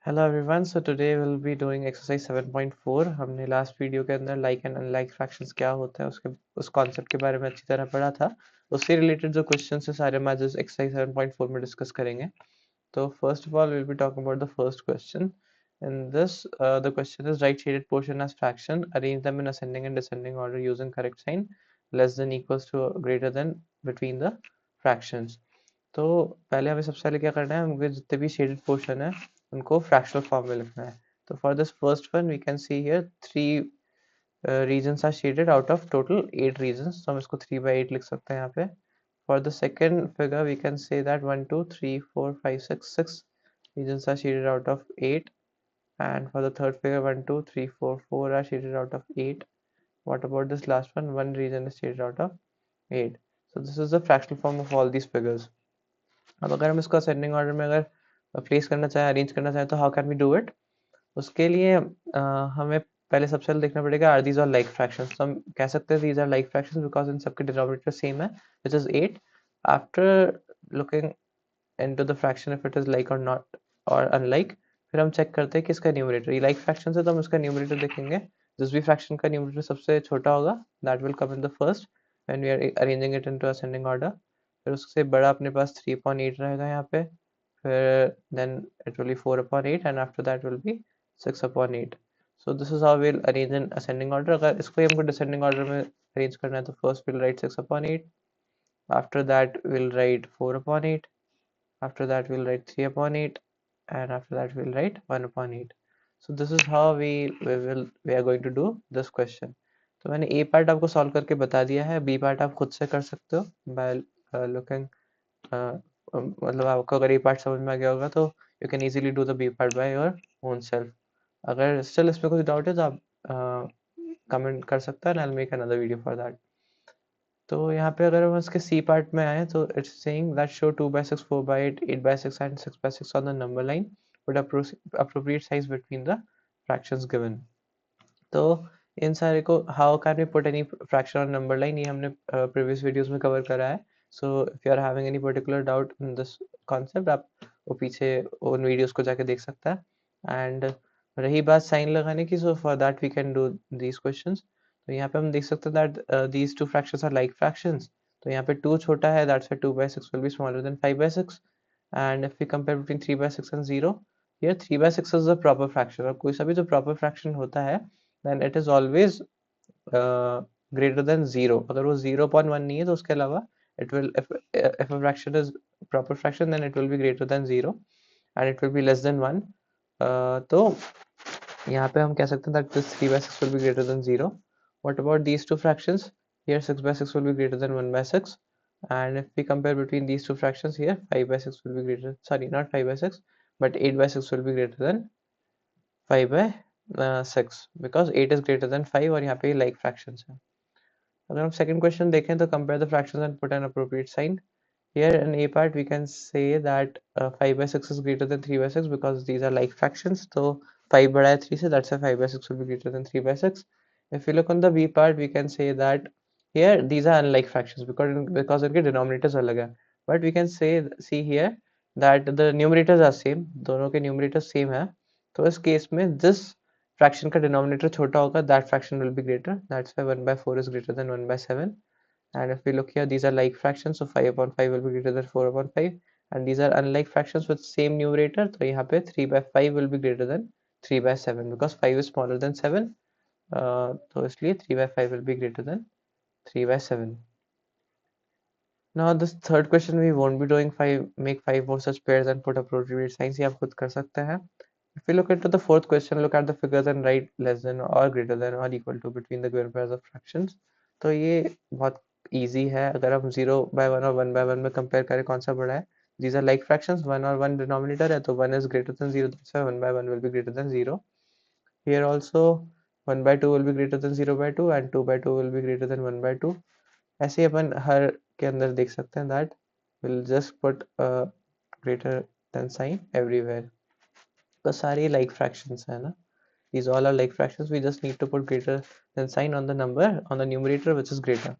Hello everyone so today will be doing exercise 7.4। हमने last video के अंदर like and unlike fractions क्या होता है उस कॉन्सेप्ट के बारे में अच्छी तरह पढ़ा था। उससे रिलेटेड जो क्वेश्चंस है सारे मैं जिस एक्सरसाइज 7.4 में डिस्कस करेंगे। तो first of all will be talking about the first question. In this, the question is write shaded portion as fraction, arrange them in ascending and descending order using correct sign, less than equals to greater than between the fractions। तो पहले हमें सबसे पहले क्या करना है, हमें जितने भी शेडेड पोर्शन है उनको फ्रैक्शनल फॉर्म में लिखना है। तो for this first one we can see here 3 regions are shaded out of total 8 regions, तो हम इसको 3/8 लिख सकते हैं यहाँ पे। For the second figure we can say that 1 2 3 4 5 6 regions are shaded out of 8, and for the third figure 1 2 3 4 4 are shaded out of 8. What about this last one region is shaded out of 8. So this is the fractional form of all these figures. अब अगर हम इसको ascending order में अगर place करना चाहें, arrange करना चाहें, तो how can we do it. उसके लिए हमें पहले सबसे पहले देखना पड़ेगा are these are like fractions. तो हम कह सकते हैं these are like fractions because इन सबके डिनोमिनेटर सेम है which is 8। After looking into the fraction if it is like और नॉट और अनलाइक, फिर हम चेक करते हैं कि इसका न्यूमरेटर ये लाइक फ्रैक्शन है तो हम इसका न्यूमरेटर देखेंगे। जिस भी फ्रैक्शन का न्यूमरेटर सबसे छोटा होगा that will come in the first when we are arranging it into ascending order. फिर उससे बड़ा अपने पास 3/8 रहेगा यहाँ पे, फिर then it will be 4/8 and after that will be 6/8. So this is how we'll arrange in ascending order। अगर इसको ही हमको descending order में arrange करना है तो first we'll write 6/8, after that we'll write 4/8, after that we'll write 3/8, and after that we'll write 1/8. So this is how we are going to do this question। तो मैंने A part आपको solve करके बता दिया है, B part आप खुद से कर सकते हो by looking मतलब आपको अगर ये पार्ट समझ में आ गया होगा तो you can easily do the B part by your own self. अगर स्टिल इसमें कुछ डाउट है तो आप कमेंट कर सकते हैं, I will make another video for that. तो यहाँ पे अगर हम इसके सी पार्ट में आए तो it's saying that show 2/6 4/8 8/6 and 6/6 on the number line with appropriate size between the fractions given। तो इन सारे को how can we put any fraction on number line, ये हमने प्रीवियस वीडियोस में कवर करा है। So if you are having any particular doubt in this concept आप वो पीछे उन वीडियोस को जाके देख सकता है। एंड रही बात साइन लगाने की, so for that we can do these questions. तो यहाँ पे हम देख सकते हैं that these two fractions are like fractions. तो यहाँ पे 2 छोटा है, that's why 2/6 will be smaller than 5/6। And if we compare between 3/6 and 0, here 3/6 is the proper fraction, और कोई सा भी जो प्रॉपर फ्रैक्शन होता है then it is always greater than 0। अगर वो 0.1 नहीं है तो उसके अलावा it will if a fraction is proper fraction then it will be greater than 0 and it will be less than 1। तो यहाँ पे हम कह सकते हैं that this 3/6 will be greater than 0। What about these two fractions? Here 6/6 will be greater than 1/6, and if we compare between these two fractions, here 5/6 will be greater, sorry not 5/6 but 8/6 will be greater than 5/6 because 8 is greater than 5 और यहाँ पे like fractions है। अगर हम second question देखें तो compare the fractions and put an appropriate sign। Here in A part we can say that 5/6 is greater than 3/6 because these are like fractions। तो 5 बड़ा है 3 से, that's why 5/6 will be greater than 3/6। If we look on the B part we can say that here these are unlike fractions because इनके denominators अलग है। But we can see here that the numerators are same, दोनों के numerators same है। तो इस case में जिस फ्रैक्शन का डिनोमिनेटर छोटा होगा that fraction will be greater, that's why 1/4 is greater than 1/7। and if we look here these are like fractions, so 5/5 will be greater than 4/5, and these are unlike fractions with same numerator, तो यहाँ पे 3/5 will be greater than 3/7 because 5 is smaller than 7। तो इसलिए 3/5 will be greater than 3/7। Now this third question we won't be doing make 5 more such pairs and put appropriate signs, ये आप खुद कर सकते हैं। If we look into the fourth question, look at the figures and write less than or greater than or equal to between the given pairs of fractions। तो ये बहुत easy है, अगर हम 0/1 और 1/1 में compare करें कौन सा बड़ा है। These are like fractions, 1 और 1 denominator है तो 1 is greater than 0, that's why 1/1 will be greater than 0। Here also 1/2 will be greater than 0/2 and 2/2 will be greater than 1/2। ऐसे ही अपन हर के अंदर देख सकते हैं that we'll just put a greater than sign everywhere। तो सारी like fractions है ना, these all are like fractions, we just need to put greater than sign on the number on the numerator which is greater।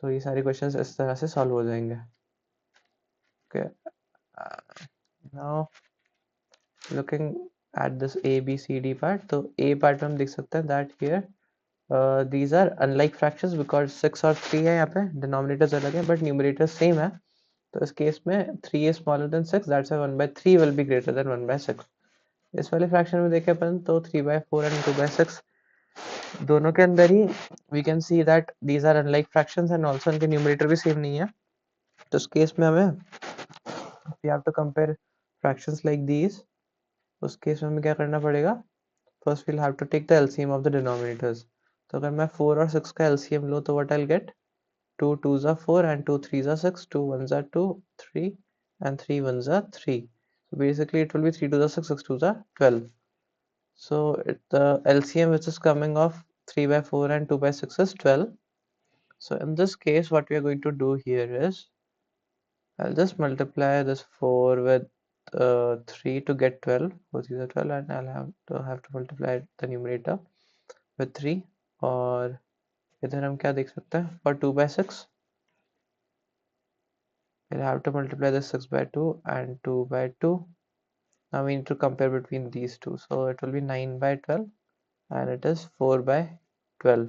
तो ये सारे questions इस तरह से solve हो जाएंगे। Okay, now looking at this A B C D part, तो A part में हम देख सकते हैं that here these are unlike fractions because 6 और 3 है यहाँ पे, denominators अलग है but numerators same है. तो इस केस में 3 is smaller than 6, that's why 1/3 will be greater than 1/6. इस वाले फ्रैक्शन में देखें अपन तो 3/4 एंड 2/6 दोनों के अंदर ही we can see that these are unlike fractions and also इनके न्यूमरेटर भी सेम नहीं है. तो इस केस में हमें we have to compare fractions like these. उस केस में हमें क्या करना पड़ेगा, first we'll have to take the LCM of the denominators. तो अगर मैं 4 और 6 का LCM लूँ तो what I'll get, 2 2s are 4 and 2 3s are 6, 2 1s are 2 3 and 3 1s are 3. So basically it will be 3 2s are 6, 6 2s are 12. So the LCM which is coming off 3/4 and 2/6 is 12. So in this case what we are going to do here is I'll just multiply this 4 with 3 to get 12. 4 3s are 12 and I'll have to multiply the numerator with 3. और इधर हम क्या देख सकते हैं, for 2/6 we'll have to multiply this 6/2 and 2/2. Now we need to compare between these two, so it will be 9/12 and it is 4/12.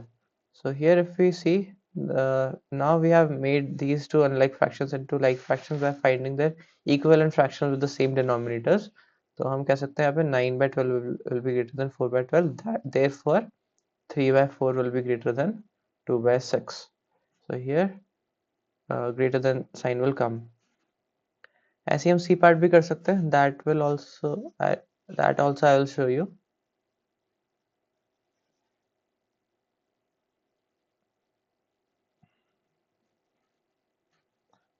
So here if we see, now we have made these two unlike fractions into like fractions by finding their equivalent fractions with the same denominators. तो हम कह सकते हैं यहाँ पे 9/12 will be greater than 4/12, therefore 3/4 will be greater than 2/6. So here greater than sign will come. ऐसे हम C part भी कर सकते हैं, that also I will show you.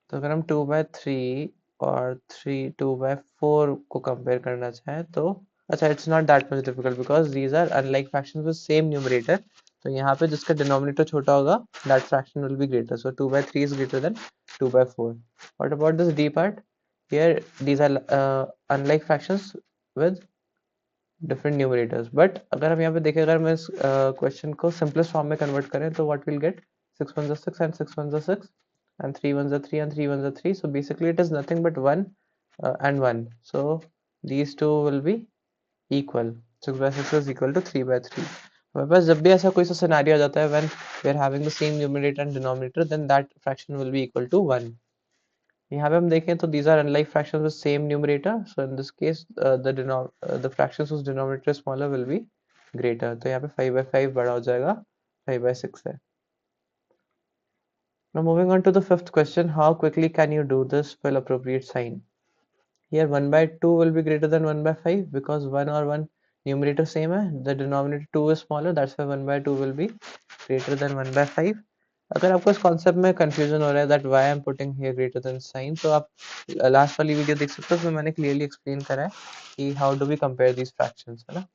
तो अगर हम 2/3 और 2/4 को कंपेयर करना चाहें तो अच्छा, it's not that much difficult because these are unlike fractions with same numerator. तो यहाँ पे जिसका डिनोमिनेटर छोटा होगा that fraction will be greater. So 2/3 is greater than 2/4. What about this D part, here these are unlike fractions with different numerators. But अगर हम यहाँ पे देखें, अगर हम इस क्वेश्चन को सिंपलेस्ट फॉर्म में कन्वर्ट करें तो what will get, 6 1s are 6 and 6 1s are 6 and 3 1s are 3 and 3 1s are 3. So basically it is nothing but 1 and 1. So these two will be equal. 6/6 is equal to 3/3. हमारे पास जब भी ऐसा कोई सा scenario आ जाता है when we are having the same numerator and denominator, then that fraction will be equal to 1. यहाँ पे हम देखें तो these are unlike fractions with same numerator. So in this case the fractions whose denominator is smaller will be greater. तो यहाँ पे 5/5 बड़ा हो जाएगा 5/6 है. Now moving on to the fifth question, how quickly can you do this with appropriate sign? Here 1/2 will be greater than 1/5 because 1 or 1 numerator same है, the denominator 2 is smaller, that's why 1/2 will be greater than 1/5. अगर आपको इस concept में confusion हो रहा है that why I am putting here greater than sign, तो आप लास्ट वाली वीडियो देख सकते हो, उसमें मैंने क्लियरली एक्सप्लेन करा है कि how do we compare these fractions, है ना.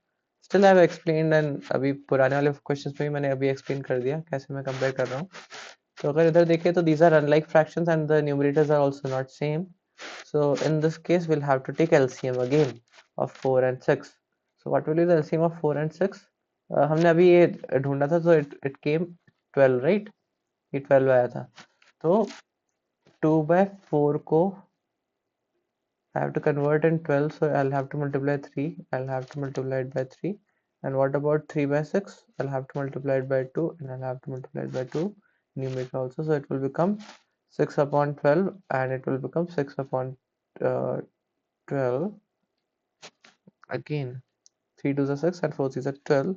Still I have explained and अभी पुराने वाले क्वेश्चंस में भी मैंने अभी एक्सप्लेन कर दिया कैसे मैं कंपेयर कर रहा हूँ. तो अगर इधर देखें तो these are unlike fractions and the numerators are also not same. So in this case we'll have to take LCM again of 4 and 6. So what will be the LCM of 4 and 6? हमने अभी ये ढूंढा था तो it came 12, right? ये 12 आया था. तो 2/4 को I have to convert in 12, so I'll have to multiply 3. I'll have to multiply it by 3. And what about 3/6? I'll have to multiply it by 2 and I'll have to multiply it by 2 numerator also. So it will become 6 upon 12 and it will become 6 upon 12. Again 3 2s are 6 and 4 3s are 12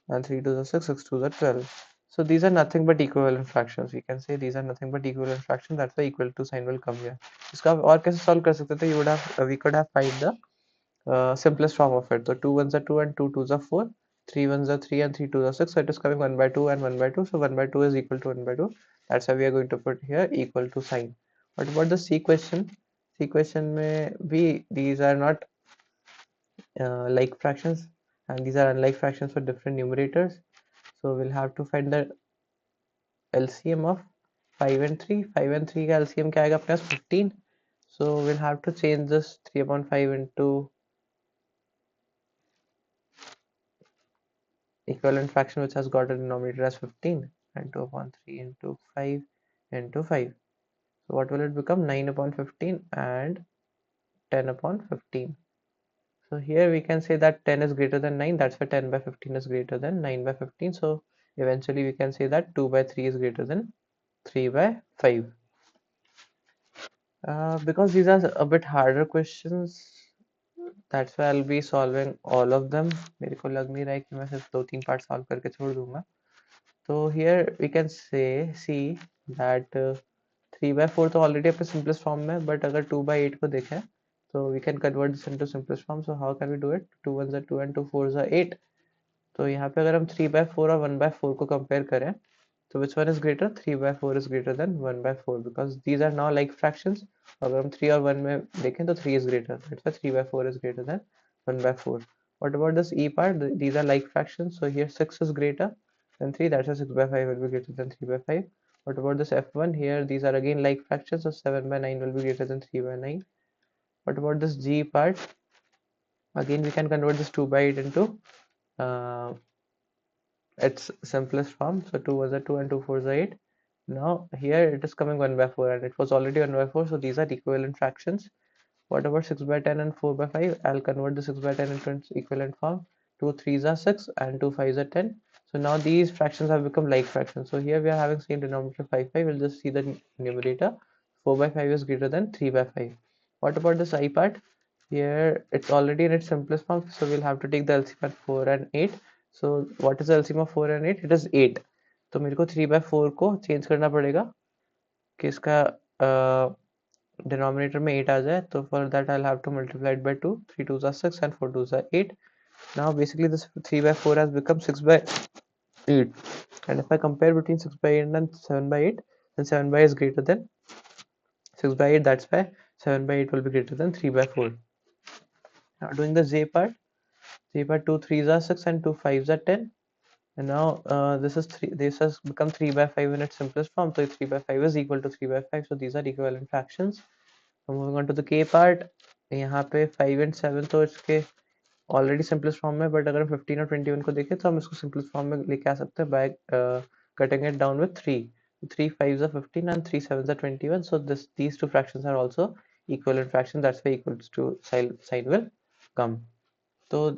and 3 2s are 6, 6 2s are 12. So these are nothing but equivalent fractions. We can say these are nothing but equivalent fractions. That's why equal to sign will come here. इसका और कैसे solve कर सकते थे? We could have find the simplest form of it. So 2 1s are 2 and 2 2s are 4. 3 1s are 3 and 3 2s are 6. So it is coming 1/2 and 1/2. So 1/2 is equal to 1/2. That's why we are going to put here equal to sign. But what the C question? C question में भी these are not like fractions and these are unlike fractions for different numerators. So we'll have to find the LCM of 5 and 3. 5 and 3 का LCM क्या आएगा अपने पास 15. So we'll have to change this 3/5 into equivalent fraction which has got a denominator as 15 and 2/3 into 5 into 5. So what will it become? 9/15 and 10/15. So here we can say that 10 is greater than 9. That's why 10 by 15 is greater than 9 by 15. So eventually we can say that 2 by 3 is greater than 3 by 5. Because these are a bit harder questions, that's why I'll be solving all of them. मेरे को लग नहीं रहा है कि मैं सिर्फ 2-3 part solve करके छोड़ दूंगा. So here we can say, see that 3 by 4 तो already अपने simplest form में, but अगर 2 by 8 को देखें तो we can convert this into simplest form. So how can we do it? 2 ones are 2 and 2 fours are 8. तो यहाँ पे अगर हम 3 by 4 और 1 by 4 को compare करें तो which one is greater? 3 by 4 is greater than 1 by 4 because these are now like fractions. अगर हम 3 और 1 में देखें तो 3 is greater. That's why 3 by 4 is greater than 1 by 4. What about this e part? These are like fractions. So here 6 is greater than 3. That's why 6 by 5 will be greater than 3 by 5. What about this f1? Here these are again like fractions. So 7 by 9 will be greater than 3 by 9. What about this g part? Again we can convert this 2 by 8 into uh, its simplest form. So 2 was a 2 and 2 fours are 8. Now here it is coming 1 by 4 and it was already 1 by 4. So these are equivalent fractions. What about 6 by 10 and 4 by 5? I'll convert the 6 by 10 into its equivalent form. 2 threes are 6 and 2 fives are 10. So now these fractions have become like fractions. So here we are having same denominator 5 5. We'll just see the numerator. 4 by 5 is greater than 3 by 5. What about this I part? Here it's already in its simplest form. So we'll have to take the LCM at 4 and 8. So what is the LCM of 4 and 8? It is 8. तो मेरे को 3 by 4 को change करना पड़ेगा कि इसका denominator में 8 आ जाए. तो for that I have to multiply it by 2. 3 2s are 6 and 4 2s are 8. Now basically this 3 by 4 has become 6 by 8. And if I compare between 6 by 8 and 7 by 8, then 7 by 8 is greater than 6 by 8. That's why 7 by 8 will be greater than 3 by 4. Now doing the J part. 2 3s are 6 and 2 5s are 10. And now this is 3. This has become 3 by 5 in its simplest form. So 3 by 5 is equal to 3 by 5. So these are equivalent fractions. So moving on to the K part. यहाँ पे 5 and 7 तो इसके already simplest form में, but अगर हम 15 और 21 को देखें तो हम इसको सिंपलेस्ट फॉर्म में लेके आ सकते हैं by cutting it down with 3. 3 5s are 15 and 3 7s are 21. So these two fractions are also equivalent fractions. That's why equals to sign will come. So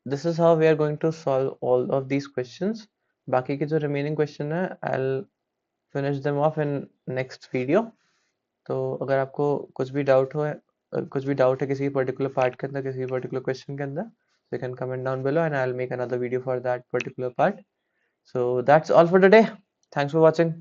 this is how we are going to solve all of these questions. बाकी के जो remaining question है I'll finish them off in next video. तो अगर आपको कुछ भी doubt है किसी पर्टिकुलर पार्ट के अंदर, किसी पर्टिकुलर क्वेश्चन के अंदर, so you can comment down below and I'll make another video for that particular part. So that's all for today. Thanks for watching.